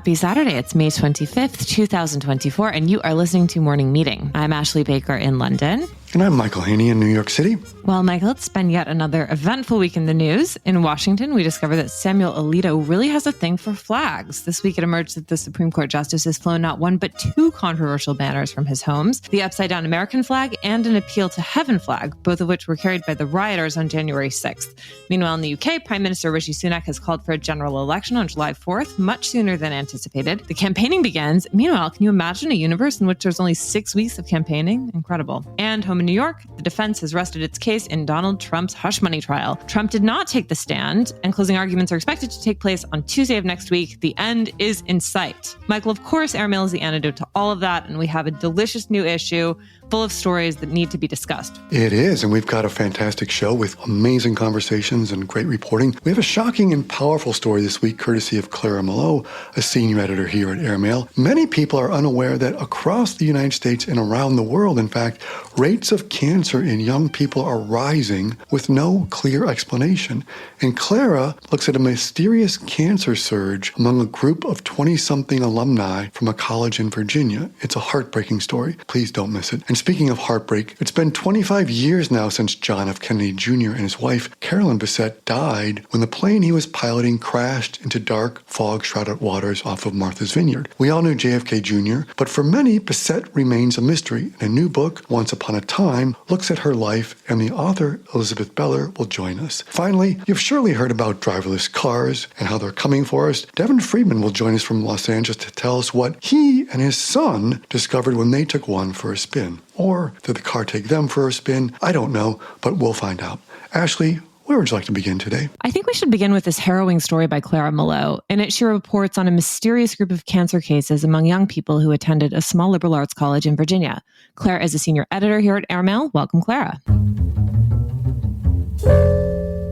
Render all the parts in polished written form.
Happy Saturday. It's May 25th, 2024, and you are listening to Morning Meeting. I'm Ashley Baker in London. And I'm Michael Haney in New York City. Well, Michael, it's been yet another eventful week in the news. In Washington, we discovered that Samuel Alito really has a thing for flags. This week, it emerged that the Supreme Court justice has flown not one, but two controversial banners from his homes, the upside-down American flag and an Appeal to Heaven flag, both of which were carried by the rioters on January 6th. Meanwhile, in the UK, Prime Minister Rishi Sunak has called for a general election on July 4th, much sooner than anticipated. The campaigning begins. Meanwhile, can you imagine a universe in which there's only 6 weeks of campaigning? Incredible. And home in New York, the defense has rested its case in Donald Trump's hush money trial. Trump did not take the stand, and closing arguments are expected to take place on Tuesday of next week. The end is in sight. Michael, of course, airmail is the antidote to all of that, and we have a delicious new issue full of stories that need to be discussed. It is, and we've got a fantastic show with amazing conversations and great reporting. We have a shocking and powerful story this week, courtesy of Clara Malot, a senior editor here at Airmail. Many people are unaware that across the United States and around the world, in fact, rates of cancer in young people are rising with no clear explanation. And Clara looks at a mysterious cancer surge among a group of 20-something alumni from a college in Virginia. It's a heartbreaking story. Please don't miss it. And speaking of heartbreak, it's been 25 years now since John F. Kennedy Jr. and his wife, Carolyn Bessette, died when the plane he was piloting crashed into dark, fog-shrouded waters off of Martha's Vineyard. We all knew JFK Jr., but for many, Bessette remains a mystery. And a new book, Once Upon a Time, looks at her life, and the author, Elizabeth Beller, will join us. Finally, you've surely heard about driverless cars and how they're coming for us. Devin Friedman will join us from Los Angeles to tell us what he and his son discovered when they took one for a spin. Or did the car take them for a spin? I don't know, but we'll find out. Ashley, where would you like to begin today? I think we should begin with this harrowing story by Clara Malot. In it, she reports on a mysterious group of cancer cases among young people who attended a small liberal arts college in Virginia. Clara is a senior editor here at Airmail. Welcome, Clara.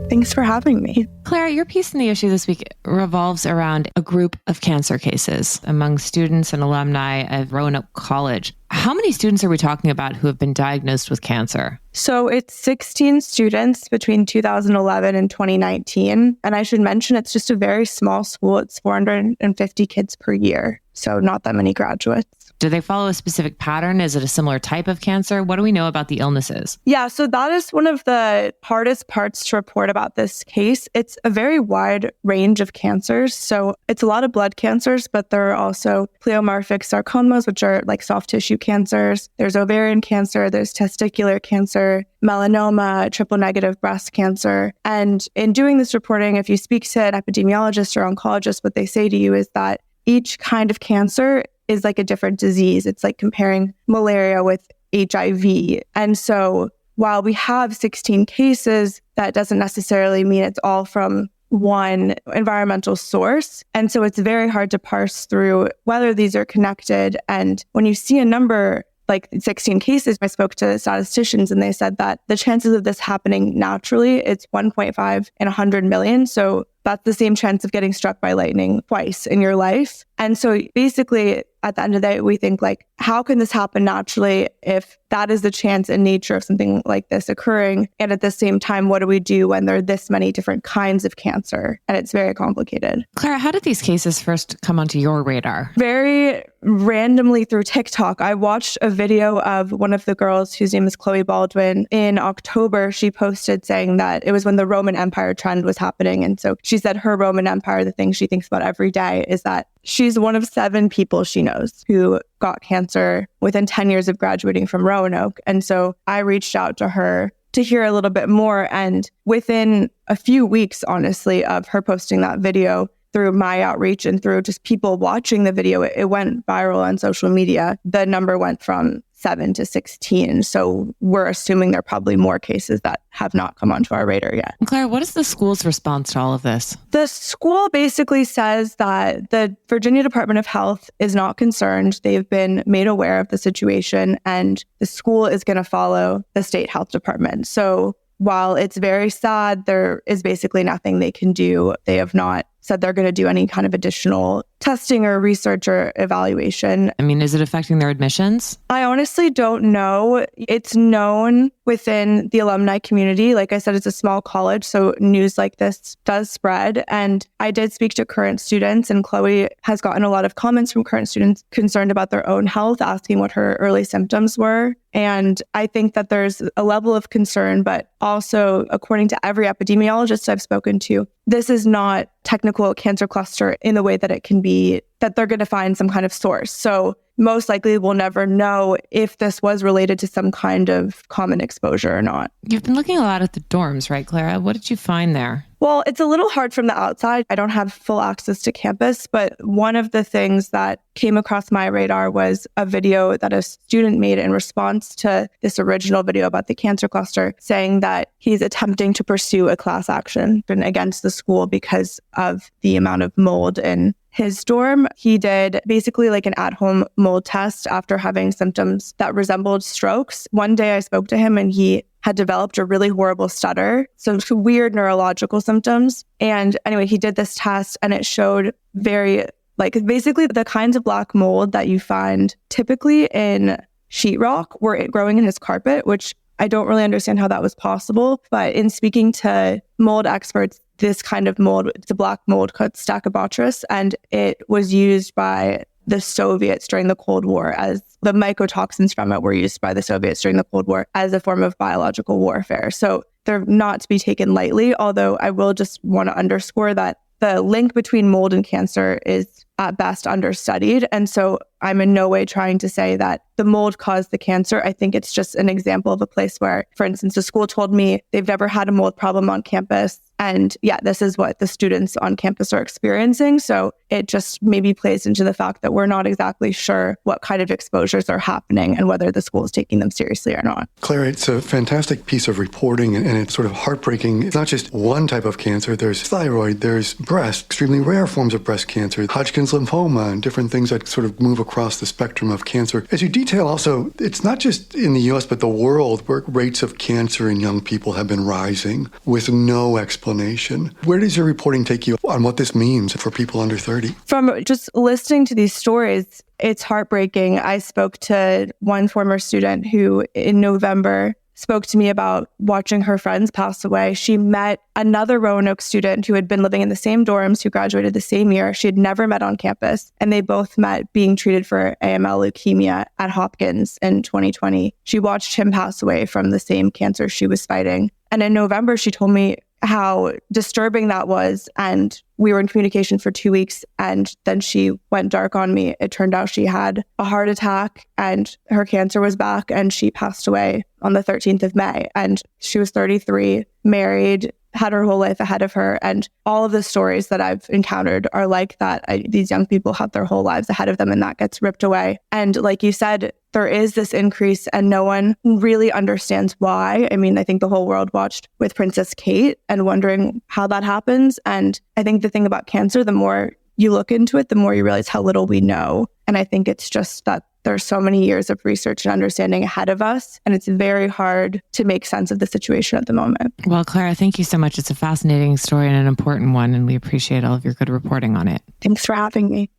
Thanks for having me. Clara, your piece in the issue this week revolves around a group of cancer cases among students and alumni of Roanoke College. How many students are we talking about who have been diagnosed with cancer? So it's 16 students between 2011 and 2019. And I should mention it's just a very small school. It's 450 kids per year. So not that many graduates. Do they follow a specific pattern? Is it a similar type of cancer? What do we know about the illnesses? Yeah, so that is one of the hardest parts to report about this case. It's a very wide range of cancers. So it's a lot of blood cancers, but there are also pleomorphic sarcomas, which are like soft tissue cancers. There's ovarian cancer, there's testicular cancer, melanoma, triple negative breast cancer. And in doing this reporting, if you speak to an epidemiologist or oncologist, what they say to you is that each kind of cancer is like a different disease. It's like comparing malaria with HIV. And so while we have 16 cases, that doesn't necessarily mean it's all from one environmental source. And so it's very hard to parse through whether these are connected. And when you see a number like 16 cases, I spoke to statisticians and they said that the chances of this happening naturally, it's 1.5 in 100 million. So that's the same chance of getting struck by lightning twice in your life. And so basically, at the end of the day, we think like, how can this happen naturally if that is the chance and nature of something like this occurring? And at the same time, what do we do when there are this many different kinds of cancer? And it's very complicated. Clara, how did these cases first come onto your radar? Very randomly through TikTok. I watched a video of one of the girls whose name is Chloe Baldwin. In October, she posted saying that it was when the Roman Empire trend was happening. And so she said her Roman Empire, the thing she thinks about every day is that she's one of 7 people she knows who got cancer within 10 years of graduating from Roanoke. And so I reached out to her to hear a little bit more. And within a few weeks, honestly, of her posting that video, through my outreach and through just people watching the video, it went viral on social media. The number went from 7 to 16. So we're assuming there are probably more cases that have not come onto our radar yet. Claire, what is the school's response to all of this? The school basically says that the Virginia Department of Health is not concerned. They've been made aware of the situation and the school is going to follow the state health department. So while it's very sad, there is basically nothing they can do. They have not said they're going to do any kind of additional testing or research or evaluation. I mean, is it affecting their admissions? I honestly don't know. It's known within the alumni community. Like I said, it's a small college, so news like this does spread. And I did speak to current students, and Chloe has gotten a lot of comments from current students concerned about their own health, asking what her early symptoms were. And I think that there's a level of concern, but also, according to every epidemiologist I've spoken to, this is not technical cancer cluster in the way that it can be, that they're going to find some kind of source. So most likely we'll never know if this was related to some kind of common exposure or not. You've been looking a lot at the dorms, right, Clara? What did you find there? Well, it's a little hard from the outside. I don't have full access to campus, but one of the things that came across my radar was a video that a student made in response to this original video about the cancer cluster, saying that he's attempting to pursue a class action against the school because of the amount of mold in his dorm. He did basically like an at-home mold test after having symptoms that resembled strokes. One day I spoke to him and he had developed a really horrible stutter, so weird neurological symptoms. And anyway, he did this test and it showed basically the kinds of black mold that you find typically in sheetrock were growing in his carpet, which I don't really understand how that was possible. But in speaking to mold experts, this kind of mold, it's a black mold called Stachybotrys, and it was used by the Soviets during the Cold War, as the mycotoxins from it were used by the Soviets during the Cold War as a form of biological warfare. So they're not to be taken lightly, although I will just want to underscore that the link between mold and cancer is at best understudied. And so I'm in no way trying to say that the mold caused the cancer. I think it's just an example of a place where, for instance, the school told me they've never had a mold problem on campus. And yeah, this is what the students on campus are experiencing. So it just maybe plays into the fact that we're not exactly sure what kind of exposures are happening and whether the school is taking them seriously or not. Clara, it's a fantastic piece of reporting, and it's sort of heartbreaking. It's not just one type of cancer. There's thyroid, there's breast, extremely rare forms of breast cancer, Hodgkin's lymphoma, and different things that sort of move across the spectrum of cancer. As you detail also, it's not just in the U.S., but the world where rates of cancer in young people have been rising with no explanation. Where does your reporting take you on what this means for people under 30? From just listening to these stories, it's heartbreaking. I spoke to one former student who in November spoke to me about watching her friends pass away. She met another Roanoke student who had been living in the same dorms, who graduated the same year. She had never met on campus, and they both met being treated for AML leukemia at Hopkins in 2020. She watched him pass away from the same cancer she was fighting. And in November, she told me how disturbing that was. And we were in communication for 2 weeks, and then she went dark on me. It turned out she had a heart attack and her cancer was back, and she passed away on the 13th of May. And she was 33, married, had her whole life ahead of her. And all of the stories that I've encountered are like that. These young people have their whole lives ahead of them, and that gets ripped away. And like you said, there is this increase and no one really understands why. I mean, I think the whole world watched with Princess Kate and wondering how that happens. And I think the thing about cancer, the more you look into it, the more you realize how little we know. And I think it's just that there's so many years of research and understanding ahead of us, and it's very hard to make sense of the situation at the moment. Well, Clara, thank you so much. It's a fascinating story and an important one, and we appreciate all of your good reporting on it. Thanks for having me.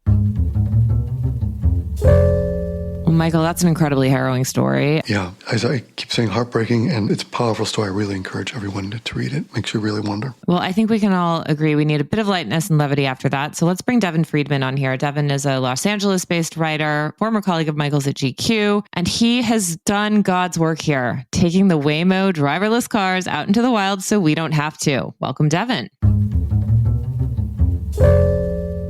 Well, Michael, that's an incredibly harrowing story. Yeah, as I keep saying, heartbreaking, and it's a powerful story. I really encourage everyone to read it. Makes you really wonder. Well, I think we can all agree we need a bit of lightness and levity after that. So let's bring Devin Friedman on here. Devin is a Los Angeles-based writer, former colleague of Michael's at GQ, and he has done God's work here, taking the Waymo driverless cars out into the wild so we don't have to. Welcome, Devin.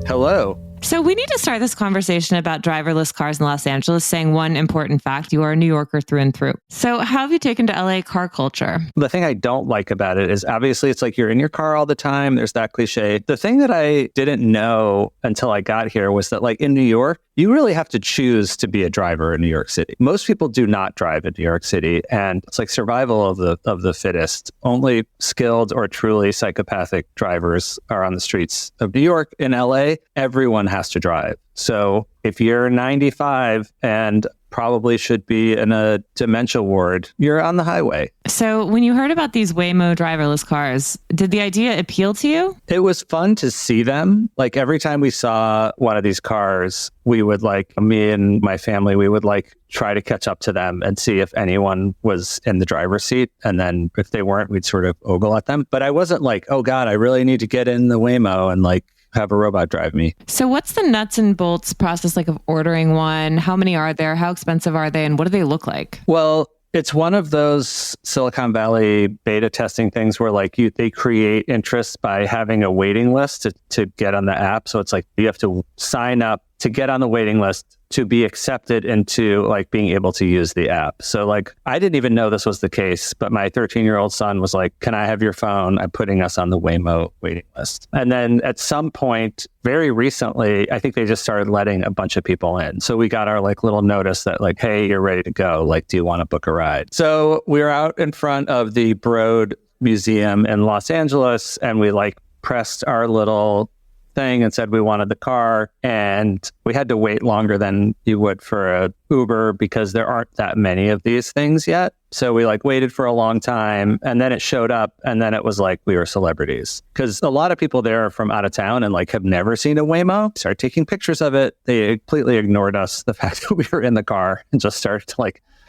Hello. So we need to start this conversation about driverless cars in Los Angeles saying one important fact: you are a New Yorker through and through. So how have you taken to LA car culture? The thing I don't like about it is obviously it's like you're in your car all the time. There's that cliche. The thing that I didn't know until I got here was that like in New York, you really have to choose to be a driver in New York City. Most people do not drive in New York City, and it's like survival of the fittest. Only skilled or truly psychopathic drivers are on the streets of New York. In LA, everyone has to drive. So if you're 95 and probably should be in a dementia ward, you're on the highway. So when you heard about these Waymo driverless cars, did the idea appeal to you? It was fun to see them. Like every time we saw one of these cars, we would me and my family, we would try to catch up to them and see if anyone was in the driver's seat. And then if they weren't, we'd sort of ogle at them. But I wasn't like, oh God, I really need to get in the Waymo and have a robot drive me. So what's the nuts and bolts process of ordering one? How many are there? How expensive are they? And what do they look like? Well, it's one of those Silicon Valley beta testing things where they create interest by having a waiting list to get on the app. So it's you have to sign up to get on the waiting list to be accepted into being able to use the app. So I didn't even know this was the case, but my 13-year-old son was like, can I have your phone? I'm putting us on the Waymo waiting list. And then at some point, very recently, I think they just started letting a bunch of people in. So we got our little notice that hey, you're ready to go. Do you want to book a ride? So we were out in front of the Broad Museum in Los Angeles, and we pressed our little thing and said we wanted the car, and we had to wait longer than you would for a Uber because there aren't that many of these things yet. So we waited for a long time, and then it showed up, and then it was we were celebrities because a lot of people there are from out of town and have never seen a Waymo. Started taking pictures of it. They completely ignored us, the fact that we were in the car, and just started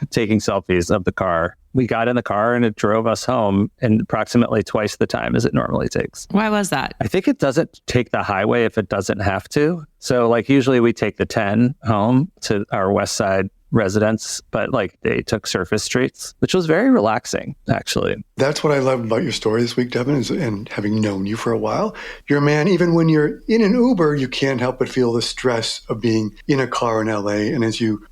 taking selfies of the car. We got in the car and it drove us home in approximately twice the time as it normally takes. Why was that? I think it doesn't take the highway if it doesn't have to. So usually we take the 10 home to our West Side residence, but they took surface streets, which was very relaxing, actually. That's what I loved about your story this week, Devin, and having known you for a while. You're a man, even when you're in an Uber, you can't help but feel the stress of being in a car in LA. And as you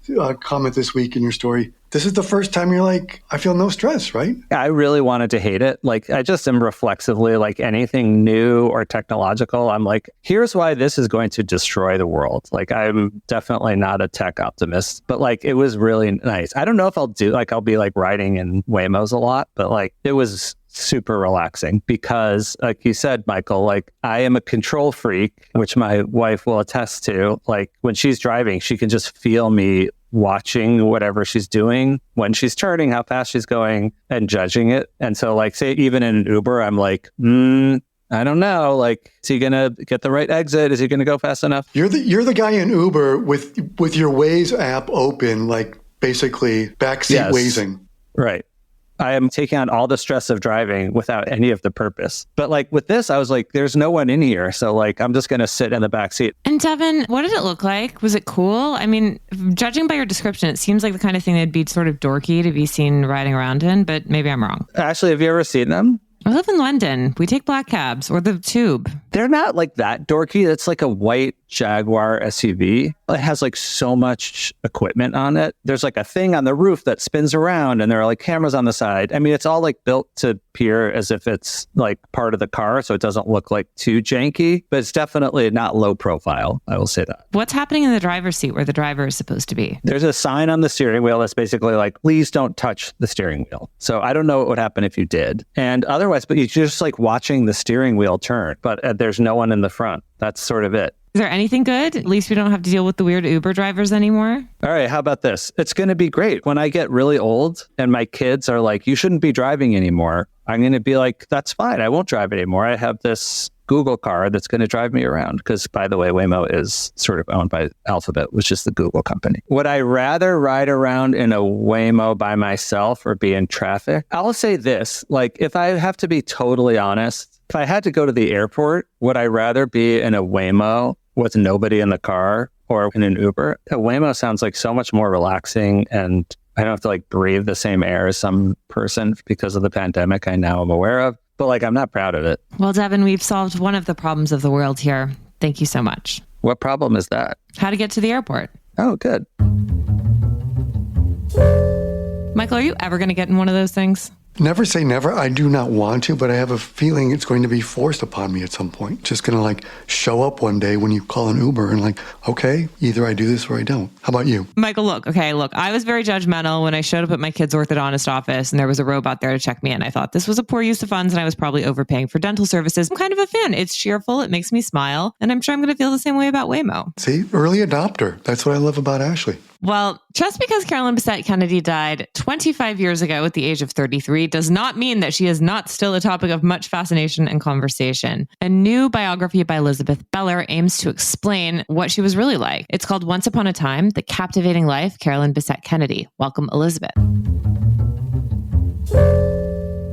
comment this week in your story, this is the first time you're I feel no stress, right? I really wanted to hate it. I just am reflexively anything new or technological. I'm here's why this is going to destroy the world. I'm definitely not a tech optimist, but it was really nice. I don't know if I'll do, I'll be riding in Waymos a lot, but it was super relaxing because like you said, Michael, I am a control freak, which my wife will attest to. When she's driving, she can just feel me watching whatever she's doing, when she's turning, how fast she's going, and judging it. And so say even in an Uber, I'm I don't know, is he going to get the right exit? Is he going to go fast enough? You're the guy in Uber with your Waze app open, basically backseat Wazing. Right. I am taking on all the stress of driving without any of the purpose. But with this, I was there's no one in here. So I'm just going to sit in the back seat. And Devin, what did it look like? Was it cool? I mean, judging by your description, it seems like the kind of thing that'd be sort of dorky to be seen riding around in, but maybe I'm wrong. Ashley, have you ever seen them? I live in London. We take black cabs or the tube. They're not that dorky. It's a white Jaguar SUV. It has so much equipment on it. There's a thing on the roof that spins around and there are cameras on the side. I mean, it's all built to appear as if it's part of the car. So it doesn't look too janky, but it's definitely not low profile. I will say that. What's happening in the driver's seat where the driver is supposed to be? There's a sign on the steering wheel that's basically please don't touch the steering wheel. So I don't know what would happen if you did. And otherwise, but you're just watching the steering wheel turn, but there's no one in the front. That's sort of it. Is there anything good? At least we don't have to deal with the weird Uber drivers anymore. All right, how about this? It's going to be great. When I get really old and my kids are you shouldn't be driving anymore, I'm going to be that's fine. I won't drive anymore. I have this Google car that's going to drive me around. Because, by the way, Waymo is sort of owned by Alphabet, which is the Google company. Would I rather ride around in a Waymo by myself or be in traffic? I'll say this. If I have to be totally honest, if I had to go to the airport, would I rather be in a Waymo with nobody in the car or in an Uber? A Waymo sounds so much more relaxing, and I don't have to breathe the same air as some person because of the pandemic I now am aware of. But I'm not proud of it. Well, Devin, we've solved one of the problems of the world here. Thank you so much. What problem is that? How to get to the airport. Oh, good. Michael, are you ever going to get in one of those things? Never say never. I do not want to, but I have a feeling it's going to be forced upon me at some point. Just going to show up one day when you call an Uber and okay, either I do this or I don't. How about you? Michael, look, I was very judgmental when I showed up at my kid's orthodontist office and there was a robot there to check me in. I thought this was a poor use of funds and I was probably overpaying for dental services. I'm kind of a fan. It's cheerful. It makes me smile. And I'm sure I'm going to feel the same way about Waymo. See, early adopter. That's what I love about Ashley. Well, just because Carolyn Bessette-Kennedy died 25 years ago at the age of 33 does not mean that she is not still a topic of much fascination and conversation. A new biography by Elizabeth Beller aims to explain what she was really like. It's called Once Upon a Time, The Captivating Life, Carolyn Bessette-Kennedy. Welcome, Elizabeth.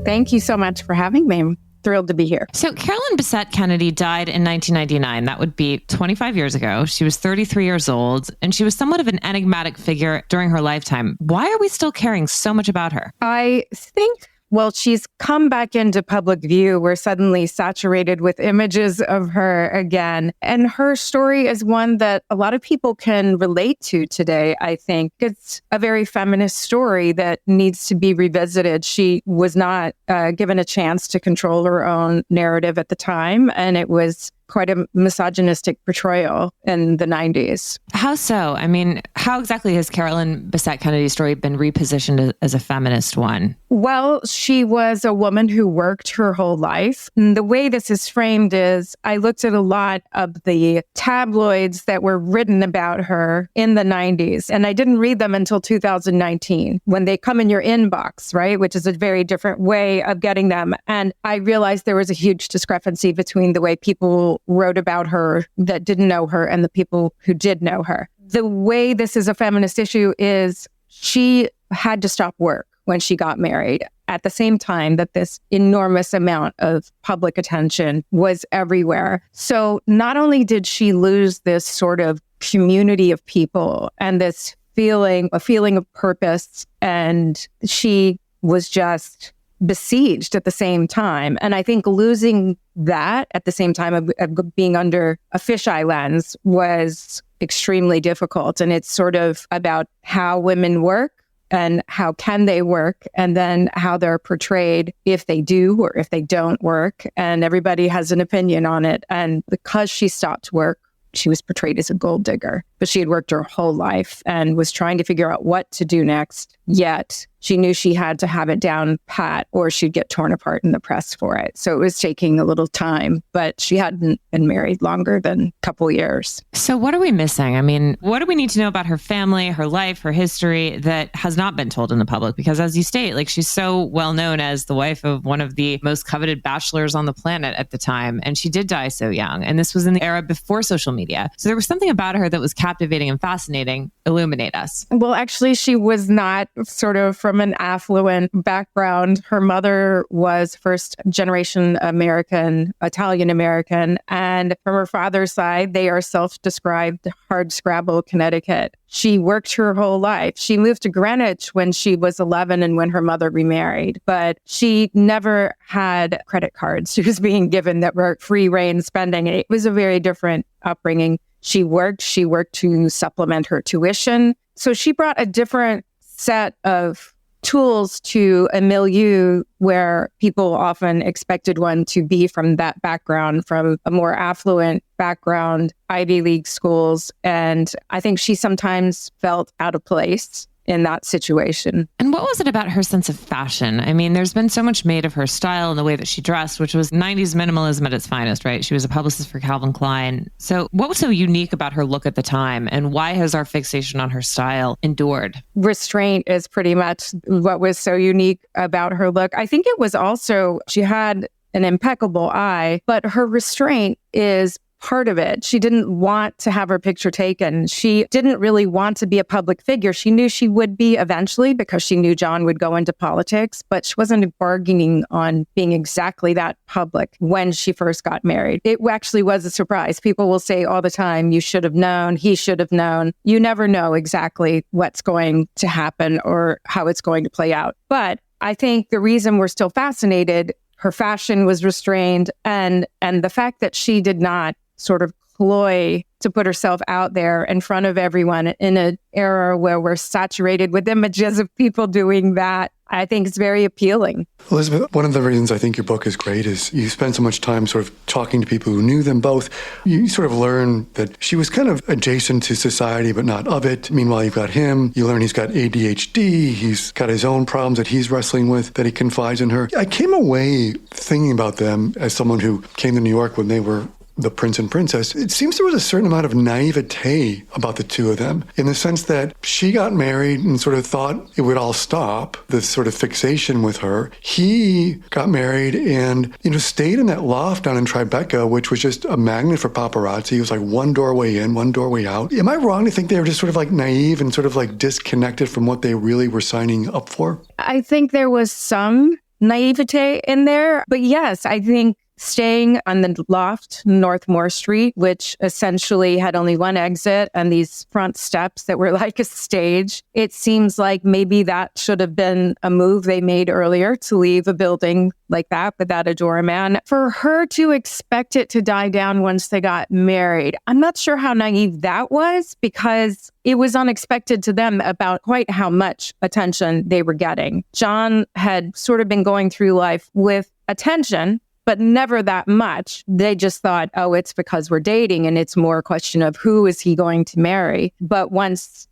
Thank you so much for having me. I'm thrilled to be here. So Carolyn Bessette-Kennedy died in 1999. That would be 25 years ago. She was 33 years old, and she was somewhat of an enigmatic figure during her lifetime. Why are we still caring so much about her? I think, well, she's come back into public view. We're suddenly saturated with images of her again. And her story is one that a lot of people can relate to today, I think. It's a very feminist story that needs to be revisited. She was not given a chance to control her own narrative at the time, and it was quite a misogynistic portrayal in the 90s. How so? I mean, how exactly has Carolyn Bessette-Kennedy's story been repositioned as a feminist one? Well, she was a woman who worked her whole life. And the way this is framed is I looked at a lot of the tabloids that were written about her in the 90s, and I didn't read them until 2019 when they come in your inbox, right? Which is a very different way of getting them. And I realized there was a huge discrepancy between the way people wrote about her that didn't know her and the people who did know her. The way this is a feminist issue is she had to stop work when she got married at the same time that this enormous amount of public attention was everywhere. So not only did she lose this sort of community of people and this a feeling of purpose, and she was just besieged at the same time. And I think losing that at the same time of being under a fisheye lens was extremely difficult. And it's sort of about how women work and how can they work, and then how they're portrayed if they do or if they don't work. And everybody has an opinion on it. And because she stopped work, she was portrayed as a gold digger, but she had worked her whole life and was trying to figure out what to do next. Yet she knew she had to have it down pat or she'd get torn apart in the press for it. So it was taking a little time, but she hadn't been married longer than a couple years. So what are we missing? I mean, what do we need to know about her family, her life, her history that has not been told in the public? Because as you state, like, she's so well known as the wife of one of the most coveted bachelors on the planet at the time. And she did die so young. And this was in the era before social media. So there was something about her that was captivating and fascinating. Illuminate us. Well, actually, she was not sort of from an affluent background. Her mother was first generation Italian American. And from her father's side, they are self-described hardscrabble Connecticut. She worked her whole life. She moved to Greenwich when she was 11 and when her mother remarried, but she never had credit cards she was being given that were free rein spending. It was a very different upbringing. She worked to supplement her tuition. So she brought a different set of tools to a milieu where people often expected one to be from that background, from a more affluent background, Ivy League schools. And I think she sometimes felt out of place in that situation. And what was it about her sense of fashion? I mean, there's been so much made of her style and the way that she dressed, which was 90s minimalism at its finest, right? She was a publicist for Calvin Klein. So what was so unique about her look at the time, and why has our fixation on her style endured? Restraint is pretty much what was so unique about her look. I think it was also, she had an impeccable eye, but her restraint is part of it. She didn't want to have her picture taken. She didn't really want to be a public figure. She knew she would be eventually because she knew John would go into politics, but she wasn't bargaining on being exactly that public when she first got married. It actually was a surprise. People will say all the time, you should have known, he should have known. You never know exactly what's going to happen or how it's going to play out. But I think the reason we're still fascinated, her fashion was restrained, and the fact that she did not sort of cloy to put herself out there in front of everyone in an era where we're saturated with images of people doing that, I think it's very appealing. Elizabeth, one of the reasons I think your book is great is you spend so much time sort of talking to people who knew them both. You sort of learn that she was kind of adjacent to society, but not of it. Meanwhile, you've got him. You learn he's got ADHD. He's got his own problems that he's wrestling with, that he confides in her. I came away thinking about them as someone who came to New York when they were the prince and princess, it seems there was a certain amount of naivete about the two of them, in the sense that she got married and sort of thought it would all stop, this sort of fixation with her. He got married and, stayed in that loft down in Tribeca, which was just a magnet for paparazzi. It was like one doorway in, one doorway out. Am I wrong to think they were just sort of like naive and sort of like disconnected from what they really were signing up for? I think there was some naivete in there, but yes, I think staying on the loft, North Moore Street, which essentially had only one exit and these front steps that were like a stage. It seems like maybe that should have been a move they made earlier to leave a building like that without a doorman. For her to expect it to die down once they got married, I'm not sure how naive that was, because it was unexpected to them about quite how much attention they were getting. John had sort of been going through life with attention, but never that much. They just thought, oh, it's because we're dating, and it's more a question of who is he going to marry. But once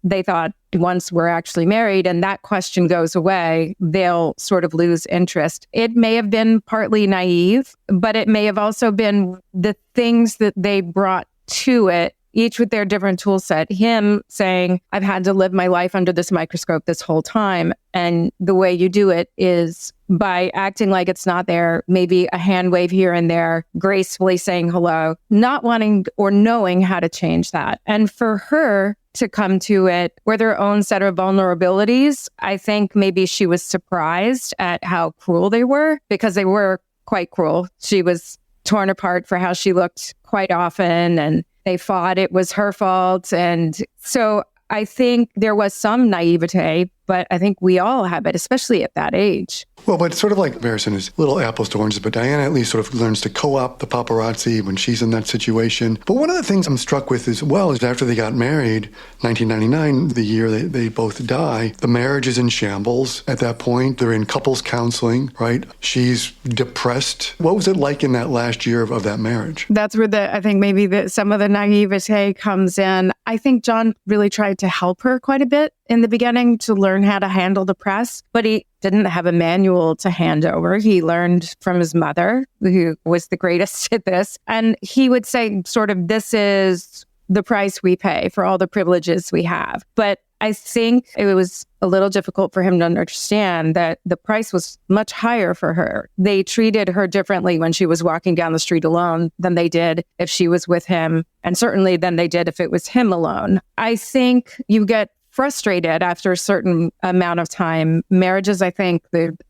we're actually married and that question goes away, they'll sort of lose interest. It may have been partly naive, but it may have also been the things that they brought to it, each with their different tool set. Him saying, I've had to live my life under this microscope this whole time. And the way you do it is by acting like it's not there, maybe a hand wave here and there, gracefully saying hello, not wanting or knowing how to change that. And for her to come to it with her own set of vulnerabilities, I think maybe she was surprised at how cruel they were, because they were quite cruel. She was torn apart for how she looked quite often, and they fought it was her fault. And so I think there was some naivete, but I think we all have it, especially at that age. Well, but it's sort of like comparison is little apples to oranges, but Diana at least sort of learns to co-opt the paparazzi when she's in that situation. But one of the things I'm struck with as well is after they got married, 1999, the year they both die, the marriage is in shambles at that point. They're in couples counseling, right? She's depressed. What was it like in that last year of that marriage? That's where I think maybe some of the naivete comes in. I think John really tried to help her quite a bit in the beginning to learn how to handle the press, but he didn't have a manual to hand over. He learned from his mother, who was the greatest at this. And he would say sort of, this is the price we pay for all the privileges we have. But I think it was a little difficult for him to understand that the price was much higher for her. They treated her differently when she was walking down the street alone than they did if she was with him, and certainly than they did if it was him alone. I think you get frustrated after a certain amount of time. Marriages, I think,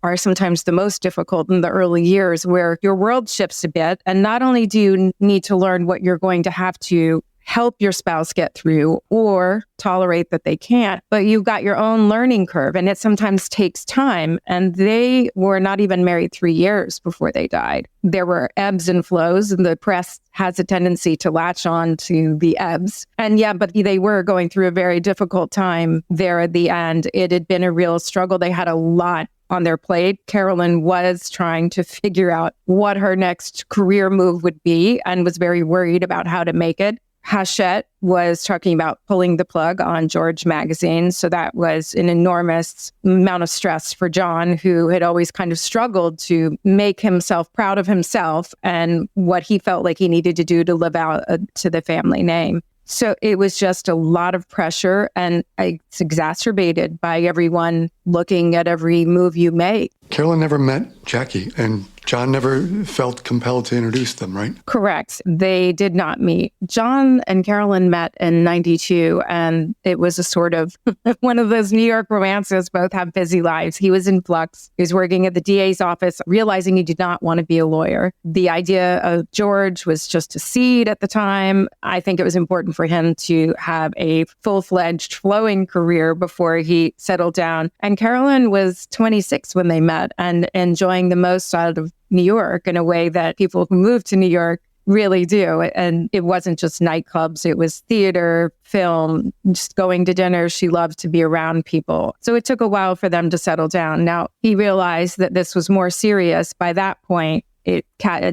are sometimes the most difficult in the early years, where your world shifts a bit. And not only do you need to learn what you're going to have to help your spouse get through or tolerate that they can't, but you've got your own learning curve, and it sometimes takes time. And they were not even married 3 years before they died. There were ebbs and flows, and the press has a tendency to latch on to the ebbs. And yeah, but they were going through a very difficult time there at the end. It had been a real struggle. They had a lot on their plate. Carolyn was trying to figure out what her next career move would be and was very worried about how to make it. Hachette was talking about pulling the plug on George magazine. So that was an enormous amount of stress for John, who had always kind of struggled to make himself proud of himself and what he felt like he needed to do to live out to the family name. So it was just a lot of pressure, and it's exacerbated by everyone looking at every move you make. Carolyn never met Jackie, and John never felt compelled to introduce them, right? Correct. They did not meet. John and Carolyn met in 92, and it was a sort of one of those New York romances. Both have busy lives. He was in flux. He was working at the DA's office, realizing he did not want to be a lawyer. The idea of George was just a seed at the time. I think it was important for him to have a full-fledged flowing career before he settled down. And Carolyn was 26 when they met and enjoying the most out of New York in a way that people who move to New York really do. And it wasn't just nightclubs, it was theater, film, just going to dinner. She loved to be around people. So it took a while for them to settle down. Now, he realized that this was more serious. By that point,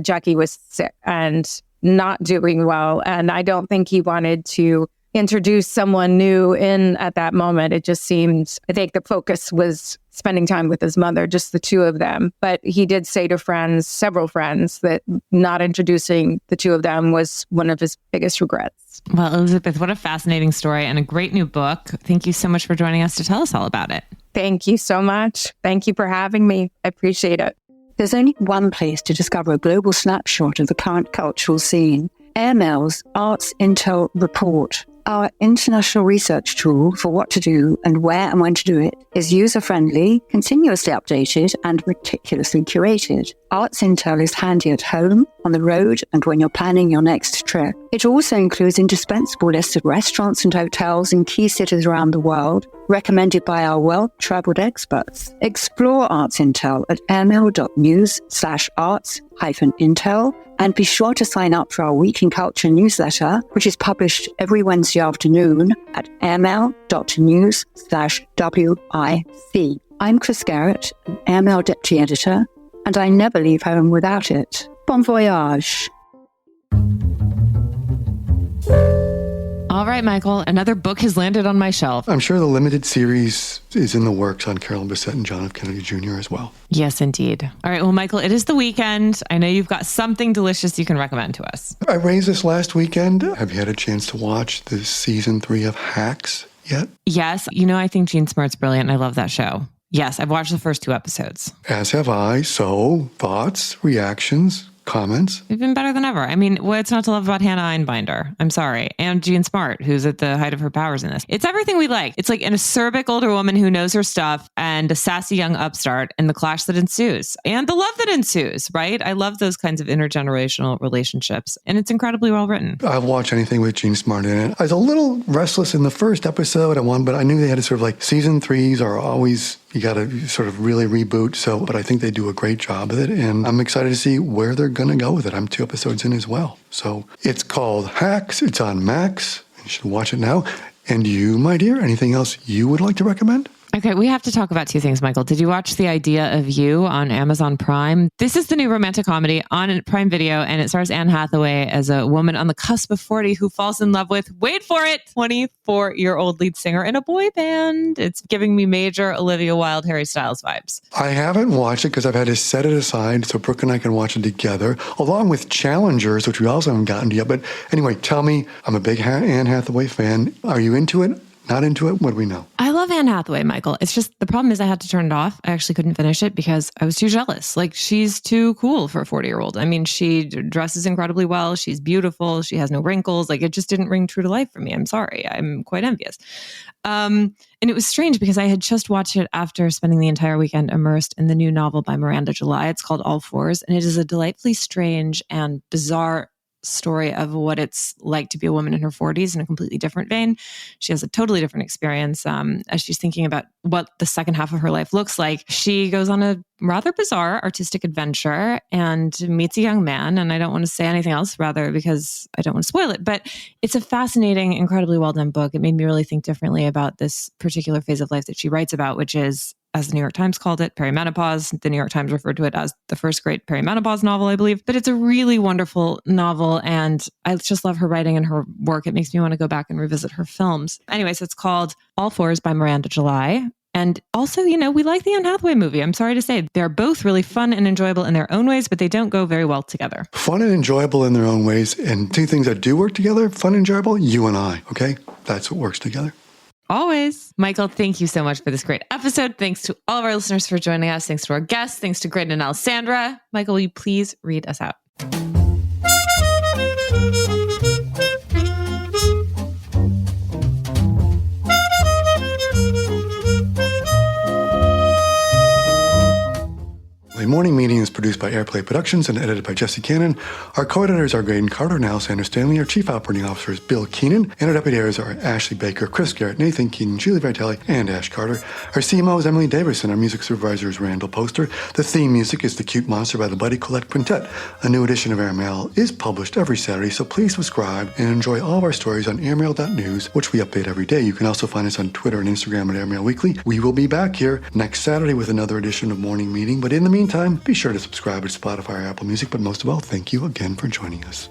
Jackie was sick and not doing well. And I don't think he wanted to introduce someone new in at that moment. It just seemed, I think the focus was spending time with his mother, just the two of them. But he did say to friends, several friends, that not introducing the two of them was one of his biggest regrets. Well, Elizabeth, what a fascinating story and a great new book. Thank you so much for joining us to tell us all about it. Thank you so much. Thank you for having me. I appreciate it. There's only one place to discover a global snapshot of the current cultural scene. Airmail's Arts Intel Report, our international research tool for what to do and where and when to do it, is user-friendly, continuously updated, and meticulously curated. Arts Intel is handy at home, on the road, and when you're planning your next trip. It also includes indispensable lists of restaurants and hotels in key cities around the world, recommended by our well-traveled experts. Explore Arts Intel at airmail.news/arts-intel, and be sure to sign up for our Week in Culture newsletter, which is published every Wednesday afternoon at airmail.news/WIC. I'm Chris Garrett, an Airmail Deputy Editor, and I never leave home without it. Bon voyage. All right, Michael, another book has landed on my shelf. I'm sure the limited series is in the works on Carolyn, Bessette, and John F. Kennedy Jr. as well. Yes, indeed. All right, well, Michael, it is the weekend. I know you've got something delicious you can recommend to us. I raised this last weekend. Have you had a chance to watch the season 3 of Hacks yet? Yes. You know, I think Jean Smart's brilliant. I love that show. Yes, I've watched the first 2 episodes. As have I. So, thoughts, reactions, comments? They've been better than ever. I mean, what's not to love about Hannah Einbinder? I'm sorry. And Jean Smart, who's at the height of her powers in this. It's everything we like. It's like an acerbic older woman who knows her stuff and a sassy young upstart and the clash that ensues and the love that ensues, right? I love those kinds of intergenerational relationships, and it's incredibly well written. I'll watch anything with Jean Smart in it. I was a little restless in the first episode, but I knew they had to sort of like season 3s are always, you got to sort of really reboot. But I think they do a great job with it, and I'm excited to see where they're going to go with it. I'm 2 episodes in as well. So it's called Hacks. It's on Max. You should watch it now. And you, my dear, anything else you would like to recommend? Okay, we have to talk about 2 things, Michael. Did you watch The Idea of You on Amazon Prime? This is the new romantic comedy on Prime Video, and it stars Anne Hathaway as a woman on the cusp of 40 who falls in love with, wait for it, 24-year-old lead singer in a boy band. It's giving me major Olivia Wilde, Harry Styles vibes. I haven't watched it because I've had to set it aside so Brooke and I can watch it together, along with Challengers, which we also haven't gotten to yet. But anyway, tell me, I'm a big Anne Hathaway fan. Are you into it? Not into it? What do we know? I love Anne Hathaway, Michael. It's just the problem is I had to turn it off. I actually couldn't finish it because I was too jealous. Like, she's too cool for a 40-year-old. I mean, she dresses incredibly well. She's beautiful. She has no wrinkles. Like, it just didn't ring true to life for me. I'm sorry. I'm quite envious. And it was strange because I had just watched it after spending the entire weekend immersed in the new novel by Miranda July. It's called All Fours, and it is a delightfully strange and bizarre story of what it's like to be a woman in her 40s in a completely different vein. She has a totally different experience as she's thinking about what the second half of her life looks like. She goes on a rather bizarre artistic adventure and meets a young man. And I don't want to say anything else, rather, because I don't want to spoil it. But it's a fascinating, incredibly well done book. It made me really think differently about this particular phase of life that she writes about, which is, as the New York Times called it, perimenopause. The New York Times referred to it as the first great perimenopause novel, I believe. But it's a really wonderful novel, and I just love her writing and her work. It makes me want to go back and revisit her films. Anyway, so it's called All Fours by Miranda July. And also, you know, we like the Anne Hathaway movie. I'm sorry to say, they're both really fun and enjoyable in their own ways, but they don't go very well together. Fun and enjoyable in their own ways. And 2 things that do work together, fun and enjoyable, you and I, okay? That's what works together. Always. Michael, thank you so much for this great episode. Thanks to all of our listeners for joining us. Thanks to our guests. Thanks to Graydon and Alessandra. Michael, will you please read us out? The Morning Meeting is produced by Airplay Productions and edited by Jesse Cannon. Our co-editors are Graydon Carter and Alessandra Stanley. Our chief operating officer is Bill Keenan. And our deputy editors are Ashley Baker, Chris Garrett, Nathan Keenan, Julie Vitale, and Ash Carter. Our CMO is Emily Davison. Our music supervisor is Randall Poster. The theme music is The Cute Monster by the Buddy Collette Quintet. A new edition of Airmail is published every Saturday, so please subscribe and enjoy all of our stories on airmail.news, which we update every day. You can also find us on Twitter and Instagram at Airmail Weekly. We will be back here next Saturday with another edition of Morning Meeting. But in the meantime, be sure to subscribe to Spotify or Apple Music. But most of all, thank you again for joining us.